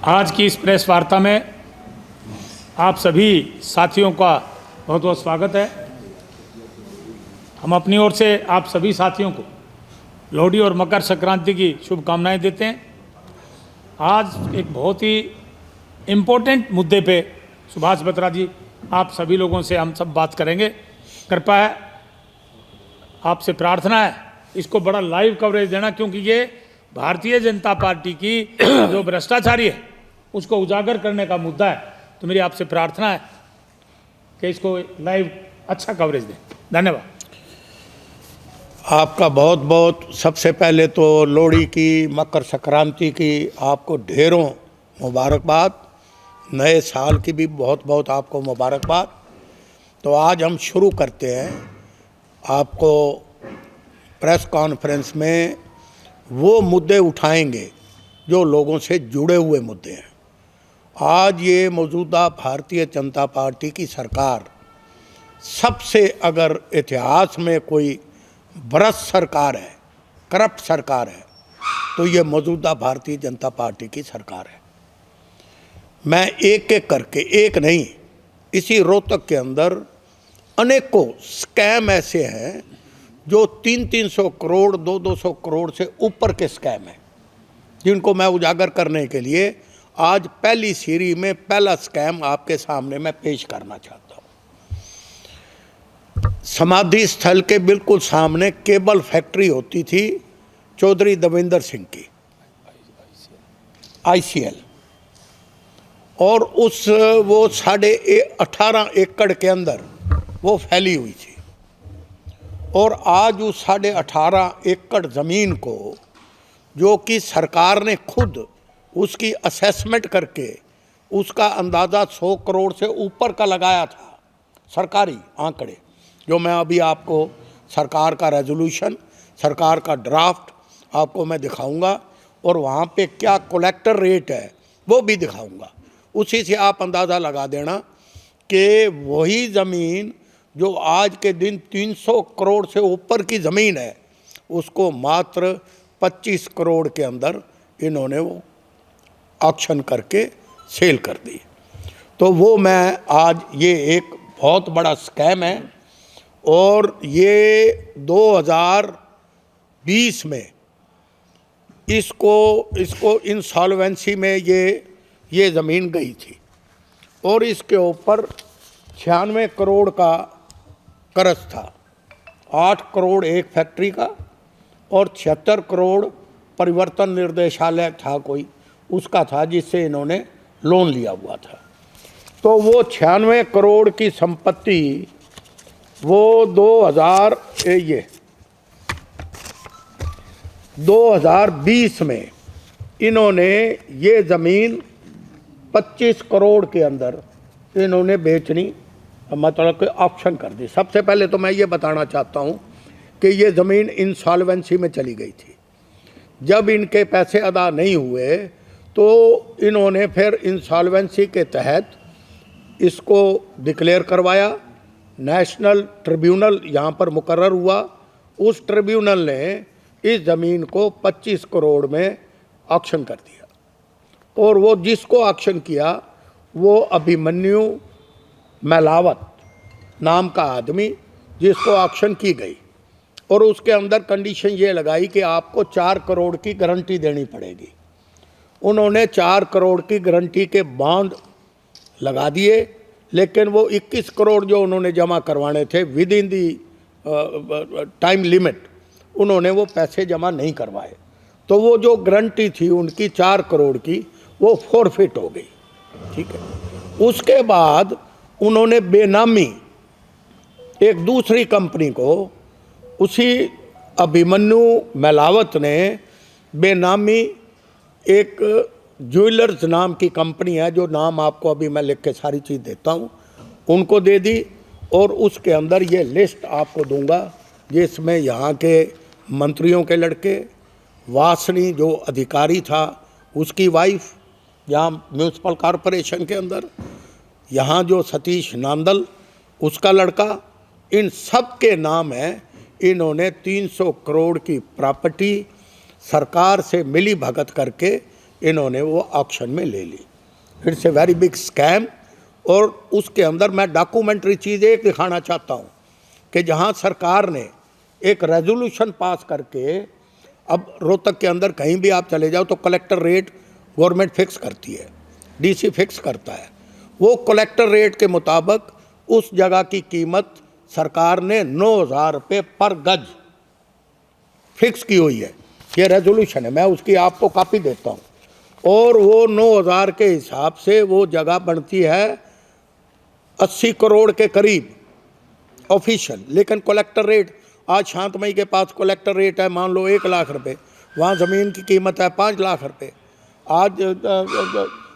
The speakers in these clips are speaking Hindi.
आज की इस प्रेस वार्ता में आप सभी साथियों का बहुत बहुत स्वागत है। हम अपनी ओर से आप सभी साथियों को लोहड़ी और मकर संक्रांति की शुभकामनाएं देते हैं। आज एक बहुत ही इम्पोर्टेंट मुद्दे पे सुभाष बत्रा जी आप सभी लोगों से हम सब बात करेंगे। कृपया है, आपसे प्रार्थना है, इसको बड़ा लाइव कवरेज देना, क्योंकि ये भारतीय जनता पार्टी की जो भ्रष्टाचारी है उसको उजागर करने का मुद्दा है। तो मेरी आपसे प्रार्थना है कि इसको लाइव अच्छा कवरेज दें। धन्यवाद। आपका बहुत बहुत सबसे पहले तो लोहड़ी की, मकर संक्रांति की आपको ढेरों मुबारकबाद। नए साल की भी बहुत बहुत आपको मुबारकबाद। तो आज हम शुरू करते हैं आपको प्रेस कॉन्फ्रेंस में वो मुद्दे उठाएंगे जो लोगों से जुड़े हुए मुद्दे हैं। आज ये मौजूदा भारतीय जनता पार्टी की सरकार सबसे, अगर इतिहास में कोई भ्रष्ट सरकार है, करप्ट सरकार है, तो ये मौजूदा भारतीय जनता पार्टी की सरकार है। मैं एक एक करके, एक नहीं, इसी रोहतक के अंदर अनेकों स्कैम ऐसे हैं जो 300-300 करोड़, 200-200 करोड़ से ऊपर के स्कैम हैं, जिनको मैं उजागर करने के लिए आज पहली सीरीज में पहला स्कैम आपके सामने मैं पेश करना चाहता हूँ। समाधि स्थल के बिल्कुल सामने केबल फैक्ट्री होती थी चौधरी देवेंद्र सिंह की, ICL, और वो 18.5 एकड़ के अंदर वो फैली हुई थी। और आज उस 18.5 एकड़ ज़मीन को, जो कि सरकार ने खुद उसकी असेसमेंट करके उसका अंदाज़ा 100 करोड़ से ऊपर का लगाया था, सरकारी आंकड़े, जो मैं अभी आपको सरकार का रेजोल्यूशन, सरकार का ड्राफ्ट आपको मैं दिखाऊंगा, और वहाँ पे क्या कलेक्टर रेट है वो भी दिखाऊंगा। उसी से आप अंदाज़ा लगा देना कि वही ज़मीन जो आज के दिन 300 करोड़ से ऊपर की ज़मीन है, उसको मात्र 25 करोड़ के अंदर इन्होंने वो ऑक्शन करके सेल कर दी। तो वो मैं आज, ये एक बहुत बड़ा स्कैम है, और ये 2020 में इसको इंसॉल्वेंसी में ये ज़मीन गई थी, और इसके ऊपर 96 करोड़ का कर्ज था। 8 करोड़ एक फैक्ट्री का और 76 करोड़ परिवर्तन निर्देशालय था कोई, उसका था, जिससे इन्होंने लोन लिया हुआ था। तो वो 96 करोड़ की संपत्ति वो 2020 में इन्होंने ये ज़मीन 25 करोड़ के अंदर इन्होंने बेचनी, मतलब कि ऑप्शन कर दी। सबसे पहले तो मैं ये बताना चाहता हूँ कि ये ज़मीन इंसॉल्वेंसी में चली गई थी। जब इनके पैसे अदा नहीं हुए तो इन्होंने फिर इंसॉल्वेंसी के तहत इसको डिक्लेयर करवाया। नेशनल ट्रिब्यूनल यहाँ पर मुकर्रर हुआ। उस ट्रिब्यूनल ने इस ज़मीन को 25 करोड़ में ऑक्शन कर दिया, और वो जिसको ऑक्शन किया वो अभिमन्यु मेलावत नाम का आदमी, जिसको ऑक्शन की गई, और उसके अंदर कंडीशन ये लगाई कि आपको 4 करोड़ की गारंटी देनी पड़ेगी। उन्होंने 4 करोड़ की गारंटी के बॉन्ड लगा दिए, लेकिन वो 21 करोड़ जो उन्होंने जमा करवाने थे with in the time limit, उन्होंने वो पैसे जमा नहीं करवाए। तो वो जो गारंटी थी उनकी 4 करोड़ की, वो फॉरफिट हो गई। ठीक है। उसके बाद उन्होंने बेनामी एक दूसरी कंपनी को, उसी अभिमन्यु मेलावत ने बेनामी एक ज्वेलर्स नाम की कंपनी है, जो नाम आपको अभी मैं लिख के सारी चीज़ देता हूँ, उनको दे दी। और उसके अंदर ये लिस्ट आपको दूंगा, जिसमें यहाँ के मंत्रियों के लड़के, वासनी जो अधिकारी था उसकी वाइफ यहाँ म्यूनसिपल कॉरपोरेशन के अंदर, यहाँ जो सतीश नांदल उसका लड़का, इन सब के नाम है। इन्होंने 300 करोड़ की प्रॉपर्टी सरकार से मिली भगत करके इन्होंने वो ऑक्शन में ले ली। It's a very big scam. और उसके अंदर मैं डॉक्यूमेंट्री चीज़ एक दिखाना चाहता हूँ कि जहाँ सरकार ने एक रेजोल्यूशन पास करके, अब रोहतक के अंदर कहीं भी आप चले जाओ तो कलेक्टर रेट गवर्नमेंट फिक्स करती है, डीसी फिक्स करता है। वो कलेक्टर रेट के मुताबिक उस जगह की कीमत सरकार ने 9,000 रुपये पर गज फिक्स की हुई है। ये रेजोल्यूशन है, मैं उसकी आपको कॉपी देता हूँ। और वो 9,000 के हिसाब से वो जगह बनती है 80 करोड़ के करीब ऑफिशियल। लेकिन कलेक्टर रेट, आज शांतमई के पास कलेक्टर रेट है मान लो 1 लाख रुपए, वहाँ ज़मीन की कीमत है 5 लाख रुपए। आज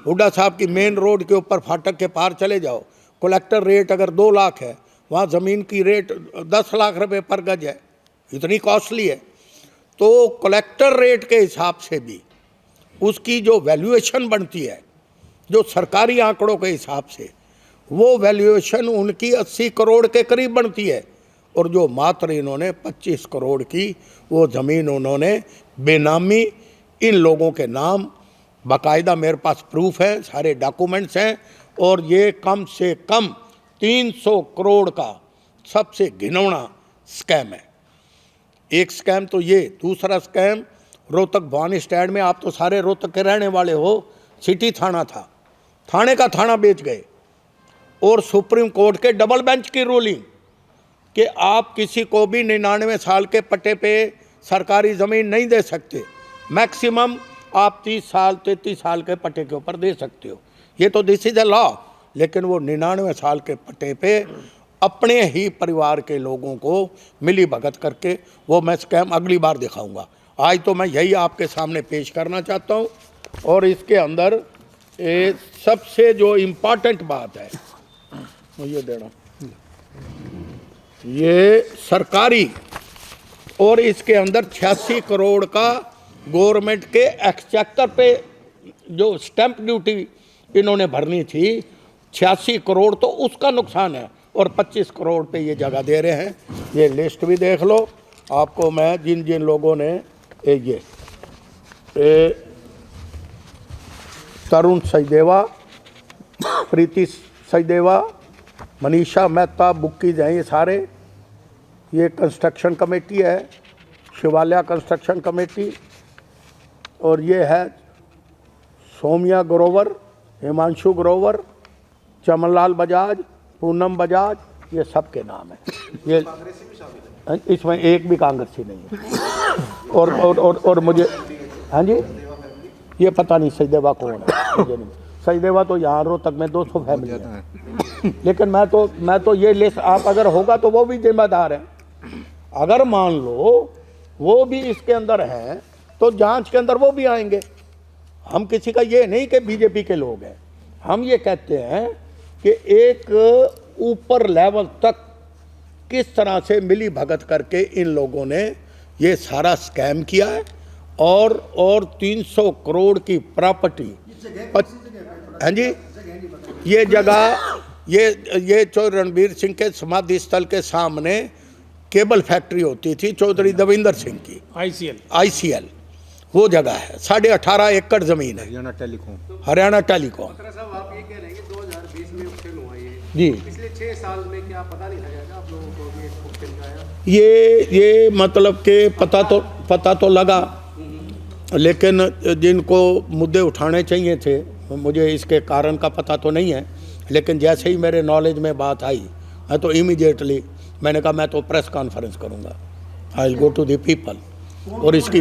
हुड्डा साहब की मेन रोड के ऊपर फाटक के पार चले जाओ, कलेक्टर रेट अगर 2 लाख है, वहाँ ज़मीन की रेट 10 लाख रुपए पर गज है। इतनी कॉस्टली है। तो कलेक्टर रेट के हिसाब से भी उसकी जो वैल्यूएशन बनती है, जो सरकारी आंकड़ों के हिसाब से, वो वैल्यूएशन उनकी 80 करोड़ के करीब बनती है। और जो मात्र इन्होंने 25 करोड़ की वो ज़मीन उन्होंने बेनामी इन लोगों के नाम, बाकायदा मेरे पास प्रूफ है, सारे डॉक्यूमेंट्स हैं। और ये कम से कम 300 करोड़ का सबसे घिनौना स्कैम है। एक स्कैम तो ये, दूसरा स्कैम रोहतक भवानी स्टैंड में, आप तो सारे रोहतक के रहने वाले हो, सिटी थाना था, थाने का थाना बेच गए। और सुप्रीम कोर्ट के डबल बेंच की रूलिंग कि आप किसी को भी 99 साल के पट्टे पे सरकारी ज़मीन नहीं दे सकते, मैक्सिमम आप 30 साल 33 साल के पट्टे के ऊपर दे सकते हो। ये तो दिस इज अ लॉ। लेकिन वो 99 साल के पट्टे पे अपने ही परिवार के लोगों को मिली भगत करके, वो मैं स्कैम अगली बार दिखाऊंगा। आज तो मैं यही आपके सामने पेश करना चाहता हूँ। और इसके अंदर सबसे जो इम्पॉर्टेंट बात है, मुझे देना, ये सरकारी, और इसके अंदर 86 करोड़ का गवर्नमेंट के एक्सचेकर पे जो स्टैंप ड्यूटी इन्होंने भरनी थी, 86 करोड़ तो उसका नुकसान है। और 25 करोड़ पे ये जगह दे रहे हैं। ये लिस्ट भी देख लो, आपको मैं जिन जिन लोगों ने ये तरुण सचदेवा, प्रीति सचदेवा, मनीषा मेहता, बुक्कीज हैं ये सारे। ये कंस्ट्रक्शन कमेटी है, शिवालय कंस्ट्रक्शन कमेटी। और ये है सोमिया ग्रोवर, हिमांशु ग्रोवर, चमनलाल बजाज, पूनम बजाज, ये सब के नाम है। ये इसमें एक भी कांग्रेसी नहीं है। और मुझे, हाँ जी, ये पता नहीं सचदेवा कौन है, मुझे नहीं। सचदेवा तो यहाँ रोहतक में 200 फैमिली है। लेकिन मैं तो ये लिस्ट, आप अगर होगा तो वो भी जिम्मेदार है। अगर मान लो वो भी इसके अंदर हैं तो जांच के अंदर वो भी आएंगे। हम किसी का ये नहीं कि बीजेपी के लोग हैं, हम ये कहते हैं कि एक ऊपर लेवल तक किस तरह से मिली भगत करके इन लोगों ने ये सारा स्कैम किया है। और 300 करोड़ की प्रॉपर्टी, हाँ जी, ये जगह, ये चौधरी रणबीर सिंह के समाधि स्थल के सामने केबल फैक्ट्री होती थी चौधरी देविंदर सिंह की, आईसीएल, वो जगह है। 18.5 एकड़ जमीन है, हरियाणा टेलीकॉम। आप ये कह रहे हैं कि 2020 में ऑक्शन हुआ ये जी, पिछले 6 साल में क्या पता नहीं लगा आप लोगों को भी ऑक्शन का आया? ये मतलब कि पता तो लगा, लेकिन जिनको मुद्दे उठाने चाहिए थे, मुझे इसके कारण का पता तो नहीं है। लेकिन जैसे ही मेरे नॉलेज में बात आई, मैं तो इमीडिएटली मैंने कहा मैं तो प्रेस कॉन्फ्रेंस करूंगा, I will go to the people. और इसकी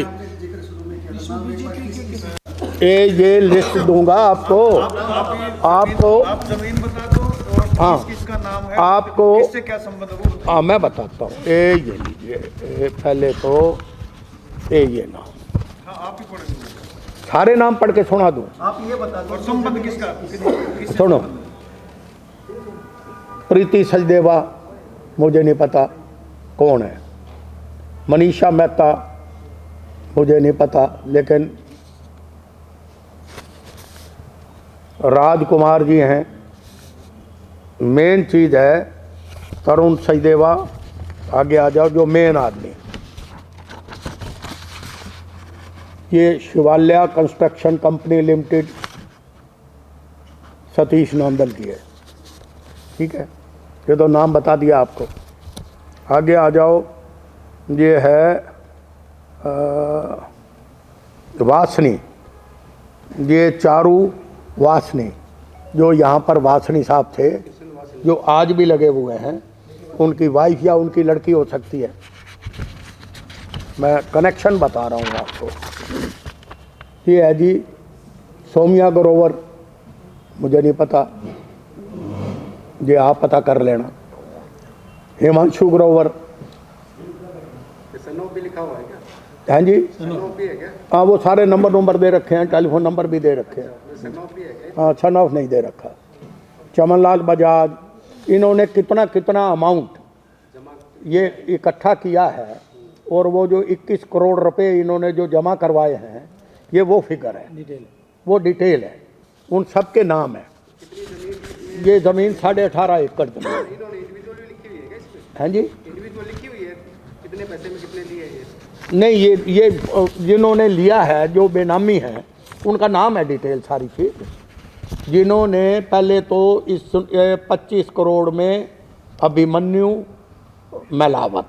ये लिस्ट दूंगा आपको। आप जमीन बता दो और हाँ, किसका नाम है, आपको किससे क्या संबंध है वो बताइए। हाँ मैं बताता हूँ। ये लीजिए, पहले तो ये नाम, हाँ आप ही पढ़ेंगे, सारे नाम पढ़ के सुना दूँ। आप ये बता दो और संबंध किसका, किससे सुनो, प्रीति सचदेवा मुझे नहीं पता कौन है, मनीषा मेहता मुझे नहीं पता, लेकिन राजकुमार जी हैं। मेन चीज़ है तरुण सचदेवा, आगे आ जाओ, जो मेन आदमी, ये Shivalaya construction company limited Satish Nandal की है, ठीक है। ये तो नाम बता दिया आपको। आगे आ जाओ, ये है वासनी, ये चारू वासनी, जो यहाँ पर वासनी साहब थे, जो आज भी लगे हुए हैं, उनकी वाइफ या उनकी लड़की हो सकती है, मैं कनेक्शन बता रहा हूँ आपको। ये है जी सोमिया ग्रोवर, मुझे नहीं पता, ये आप पता कर लेना। हिमांशु ग्रोवर, सनोप भी लिखा हुआ है क्या? हाँ जी, सनोप भी है क्या? हाँ वो सारे नंबर दे रखे हैं, टेलीफोन नंबर भी दे रखे हैं। सनोप भी है क्या? हाँ, सन ऑफ नहीं दे रखा। चमनलाल बजाज, इन्होंने कितना कितना अमाउंट ये इकट्ठा किया है, और वो जो 21 करोड़ रुपए इन्होंने जो जमा करवाए हैं, ये वो फिगर है, वो डिटेल है, उन सब के नाम है। ये ज़मीन 18.5 एकड़ जमीन। इन्होंने इंडिविजुअली लिखी हुई है क्या इसमें? हाँ जी, इंडिविजुअल लिखी हुई है, कितने पैसे में कितने लिए ये? नहीं, ये जिन्होंने लिया है, जो बेनामी है, उनका नाम है, डिटेल सारी चीज़। जिन्होंने पहले तो इस 25 करोड़ में अभिमन्यु मेलावत,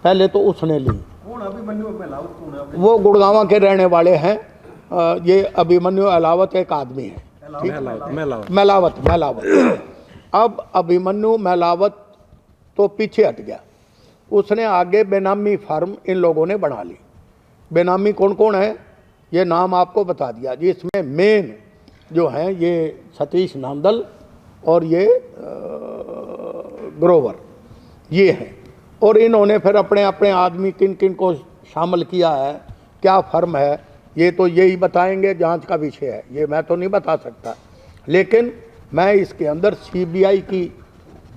पहले तो उसने ली। कौन अभिमन्यु मेलावत कौन है? वो गुड़गांव के रहने वाले हैं। ये अभिमन्यु अलावत एक आदमी है, ठीक? मेलावत। अब अभिमन्यु मेलावत तो पीछे हट गया, उसने आगे बेनामी फर्म इन लोगों ने बना ली। बेनामी कौन कौन है, ये नाम आपको बता दिया जी। इसमें मेन जो हैं ये सतीश नांदल और ये ग्रोवर, ये हैं। और इन्होंने फिर अपने अपने आदमी किन किन को शामिल किया है, क्या फर्म है, ये तो यही बताएंगे, जांच का विषय है, ये मैं तो नहीं बता सकता। लेकिन मैं इसके अंदर सीबीआई की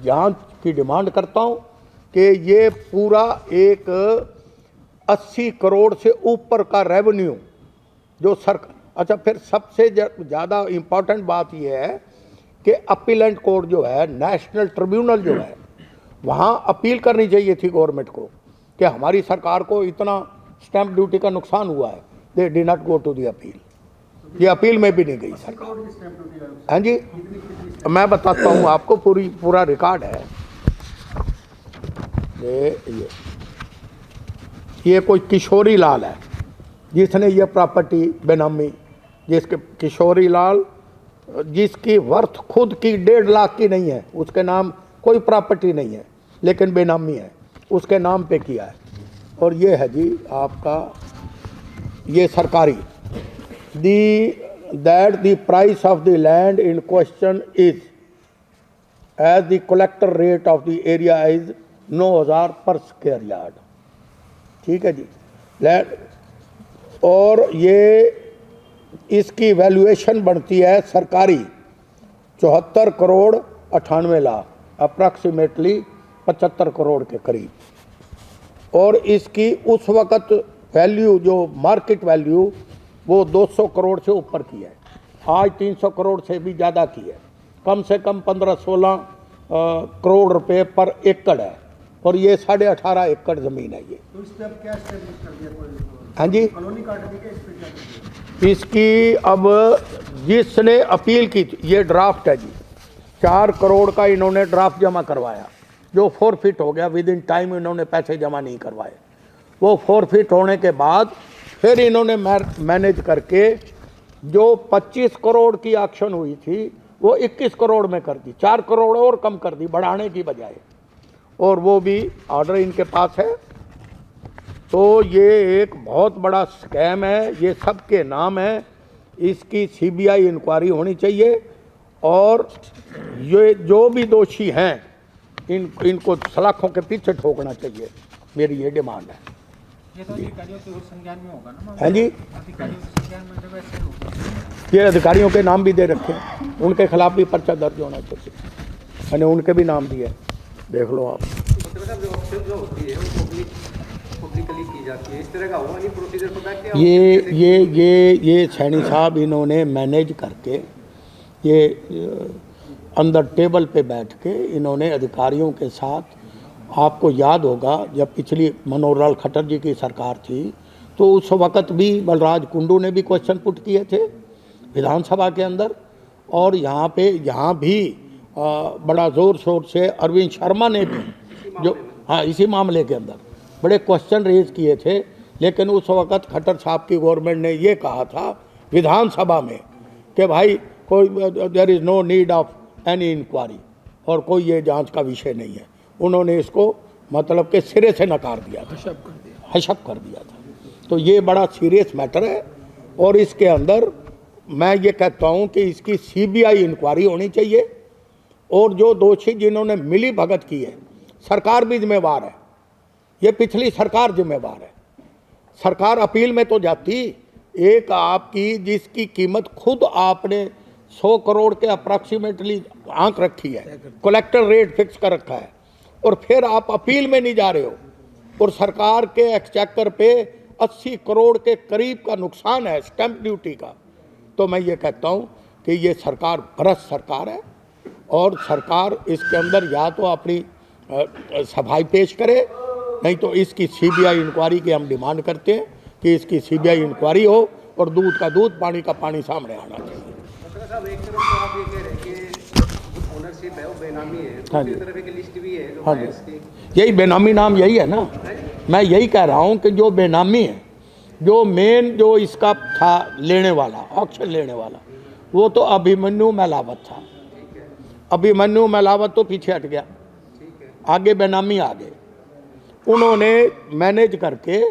जांच की डिमांड करता हूं कि ये पूरा एक 80 करोड़ से ऊपर का रेवेन्यू जो सरकार। अच्छा, फिर सबसे ज़्यादा इम्पॉर्टेंट बात यह है कि अपीलेंट कोर्ट जो है, नेशनल ट्रिब्यूनल जो है, वहाँ अपील करनी चाहिए थी गवर्नमेंट को कि हमारी सरकार को इतना स्टैंप ड्यूटी का नुकसान हुआ है। They did not go to the appeal, ये अपील में भी नहीं गई सरकार। हाँ जी, मैं बताता हूँ आपको, पूरा रिकॉर्ड है। ये कोई किशोरी लाल है जिसने ये प्रॉपर्टी बेनामी, जिसके किशोरी लाल, जिसकी वर्थ खुद की 1.5 लाख की नहीं है, उसके नाम कोई प्रॉपर्टी नहीं है, लेकिन बेनामी है, उसके नाम पे किया है। और ये है जी आपका ये सरकारी, that the price of the land in question is as the collector rate of the area is 9,000 per square yard, ठीक है जी। लैंड, और ये इसकी वैल्यूएशन बढ़ती है सरकारी 74 करोड़ 98 लाख, अप्रॉक्सीमेटली 75 करोड़ के करीब। और इसकी उस वक़्त वैल्यू, जो मार्केट वैल्यू, वो 200 करोड़ से ऊपर की है, आज 300 करोड़ से भी ज़्यादा की है। कम से कम 15-16 करोड़ रुपए पर एकड़ है, और ये 18.5 एकड़ ज़मीन है ये। तो इस पे अब क्या स्टेब्लिश कर दिया? कोई हाँ जी, कॉलोनी काट दी क्या? इस पे क्या कर दिया? इसकी अब जिसने अपील की थी, ये ड्राफ्ट है जी, 4 करोड़ का इन्होंने ड्राफ्ट जमा करवाया, जो फॉरफिट हो गया। विद इन टाइम इन्होंने पैसे जमा नहीं करवाए। वो फॉरफिट होने के बाद फिर इन्होंने मैनेज करके जो 25 करोड़ की एक्शन हुई थी, वो 21 करोड़ में कर दी, 4 करोड़ और कम कर दी बढ़ाने की बजाय, और वो भी ऑर्डर इनके पास है। तो ये एक बहुत बड़ा स्कैम है, ये सबके नाम है। इसकी सीबीआई इंक्वायरी होनी चाहिए, और ये जो भी दोषी हैं इनको सलाखों के पीछे ठोकना चाहिए, मेरी ये डिमांड है। ये तो अधिकारियों के संज्ञान में होगा ना? हाँ जी, अधिकारियों के संज्ञान में जब ऐसे होगा, ये अधिकारियों के नाम भी दे रखे हैं, उनके खिलाफ भी पर्चा दर्ज होना चाहिए, मैंने उनके भी नाम दिए, देख लो आप। मतलब जो ऑप्शन जो होती है वो पब्लिकली की जाती है, इस तरह का हुआ नहीं प्रोसीजर पता क्या? ये सैनी साहब इन्होंने मैनेज करके, ये अंदर टेबल पे बैठ के इन्होंने अधिकारियों के साथ, आपको याद होगा जब पिछली मनोहर लाल खट्टर जी की सरकार थी, तो उस वक़्त भी बलराज कुंडू ने भी क्वेश्चन पुट किए थे विधानसभा के अंदर, और यहाँ भी बड़ा ज़ोर शोर से अरविंद शर्मा ने भी जो हाँ इसी मामले के अंदर बड़े क्वेश्चन रेज किए थे। लेकिन उस वक़्त खट्टर साहब की गवर्नमेंट ने ये कहा था विधानसभा में कि भाई कोई there is no need of any inquiry, और कोई ये जांच का विषय नहीं है। उन्होंने इसको मतलब के सिरे से नकार दिया था, हशप कर दिया था। तो ये बड़ा सीरियस मैटर है, और इसके अंदर मैं ये कहता हूँ कि इसकी CBI इंक्वायरी होनी चाहिए, और जो दोषी जिन्होंने मिली भगत की है, सरकार भी जिम्मेवार है, ये पिछली सरकार जिम्मेवार है। सरकार अपील में तो जाती, एक आपकी जिसकी कीमत खुद आपने 100 करोड़ के अप्रॉक्सीमेटली आंक रखी है, कलेक्टर रेट फिक्स कर रखा है, और फिर आप अपील में नहीं जा रहे हो, और सरकार के एक्सचेकर पे 80 करोड़ के करीब का नुकसान है स्टैंप ड्यूटी का। तो मैं ये कहता हूँ कि ये सरकार भ्रष्ट सरकार है, और सरकार इसके अंदर या तो अपनी सफाई पेश करे, नहीं तो इसकी CBI इंक्वायरी की हम डिमांड करते हैं कि इसकी CBI इंक्वायरी हो, और दूध का दूध पानी का पानी सामने आना चाहिए। डॉक्टर साहब, एक तरफ तो आप ये कह रहे हैं कि ओनरशिप है वो बेनामी है, हाँ दूसरी जी। तरफ एक लिस्ट भी है जो हाँ जी, बायर्स की। यही बेनामी नाम यही है ना। मैं यही कह रहा हूँ कि जो बेनामी है, जो मेन जो इसका था लेने वाला, ऑक्शन लेने वाला, वो तो अभिमन्यु मेलावत था। अभिमन्यु मेलावत तो पीछे हट गया, आगे बेनामी आ गए। उन्होंने मैनेज करके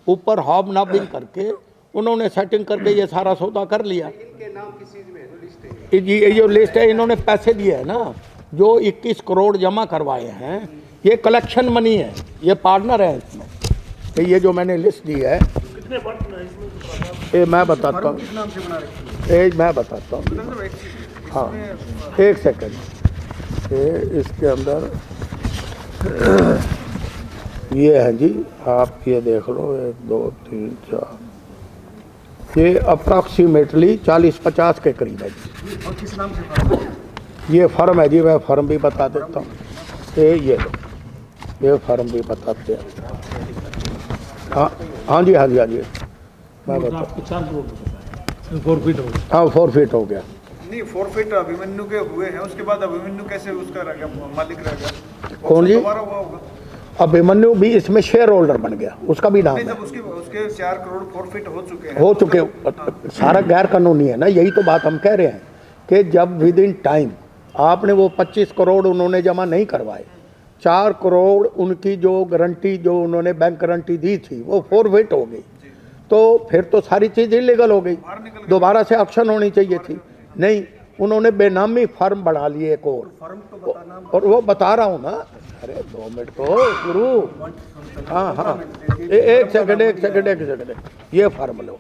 ऊपर हॉब नॉबिंग करके उन्होंने सेटिंग करके ये सारा सौदा कर लिया। इनके नाम किस चीज़ में है जो लिस्ट है? ये जो लिस्ट है, इन्होंने पैसे दिए हैं ना, जो 21 करोड़ जमा करवाए हैं, ये कलेक्शन मनी है, ये पार्टनर है इसमें। तो ये जो मैंने लिस्ट दी है, ये मैं बताता हूँ, ये मैं बताता हूँ। हाँ, एक सेकंड, ये इसके अंदर ये है जी, आप ये देख लो, 1 2 3 4, ये अप्रॉक्सीमेटली 40-50 के करीब है जी। और किस नाम से फर्म है? ये फर्म है जी, मैं फर्म भी बता देता हूँ। ये लो, ये फर्म भी बताते हैं। हाँ जी, मैं बता, आपको 4 करोड़ रुपए 4 फीट हो गया। हाँ 4 फीट हो गया। नहीं, फॉरफिट अभिमन्यु के हुए हैं, उसके बाद अभिमन्यु कैसे उसका रह गया, मालिक रह गया? कौन जी? दोबारा हुआ होगा। अभिमन्यु भी इसमें शेयर होल्डर बन गया, उसका भी नाम नहीं, है। जब उसके 4 करोड़ फॉरफिट हो चुके हैं, हो चुके, सारा गैर कानूनी है ना। यही तो बात हम कह रहे हैं कि जब विद इन टाइम आपने वो 25 करोड़ उन्होंने जमा नहीं करवाए, 4 करोड़ उनकी जो गारंटी जो उन्होंने बैंक गारंटी दी थी वो फॉरफिट हो गई, तो फिर तो सारी चीज़ इलीगल हो गई, दोबारा से ऑक्शन होनी चाहिए थी। नहीं, उन्होंने बेनामी फर्म बना ली एक और वो बता रहा हूँ ना। अरे 2 मिनट तो गुरु। हाँ, एक सेकंड, ये फर्म लो,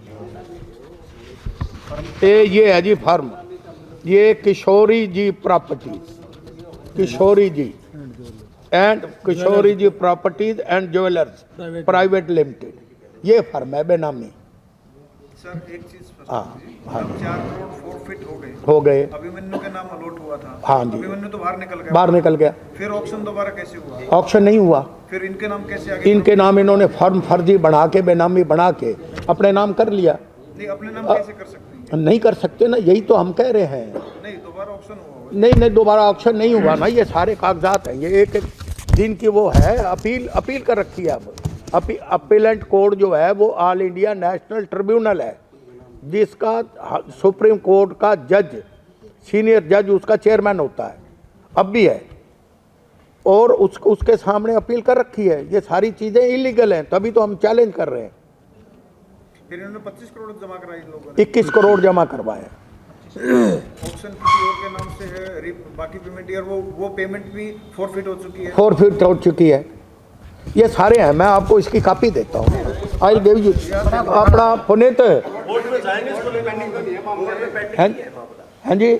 ये है जी फर्म, ये Kishori ji properties, Kishori ji properties and jewellers private limited, ये फर्म है बेनामी। सर एक चीज हाँ, 4 करोड़ फॉरफिट हो गए। अभिमन्यु के नाम अलॉट हुआ था। हाँ जी। अभिमन्यु तो बाहर निकल गया। फिर ऑक्शन दोबारा कैसे हुआ? ऑक्शन नहीं हुआ, फिर इनके नाम कैसे आ गए? इनके नाम इन्होंने फर्म फर्जी बना के बेनामी बना के अपने नाम कर लिया। नहीं, अपने नाम कैसे कर सकते हैं? नहीं कर सकते ना, यही तो हम कह रहे हैं। नहीं, दोबारा ऑक्शन हुआ? नहीं, दोबारा ऑक्शन नहीं हुआ ना, ये सारे कागजात हैं, ये एक दिन की वो है, अपील कर रखी है। अब अपीलेंट कोर्ट जो है वो ऑल इंडिया नेशनल ट्रिब्यूनल है, जिसका सुप्रीम कोर्ट का जज, सीनियर जज उसका चेयरमैन होता है, अब भी है, और उसके सामने अपील कर रखी है। ये सारी चीज़ें इलीगल हैं, तभी तो हम चैलेंज कर रहे हैं। फिर इन्होंने 25 करोड़ जमा कराई लोगों ने, 21 करोड़ जमा करवाए। ऑक्शन किसी और के नाम से है, बाकी पेमेंट यार वो पेमेंट भी फॉरफिट हो चुकी है। 4 फीट हो चुकी है, ये सारे हैं। मैं आपको इसकी कॉपी देता हूँ, आई देव यू। अपना पुनीत, हाँ जी,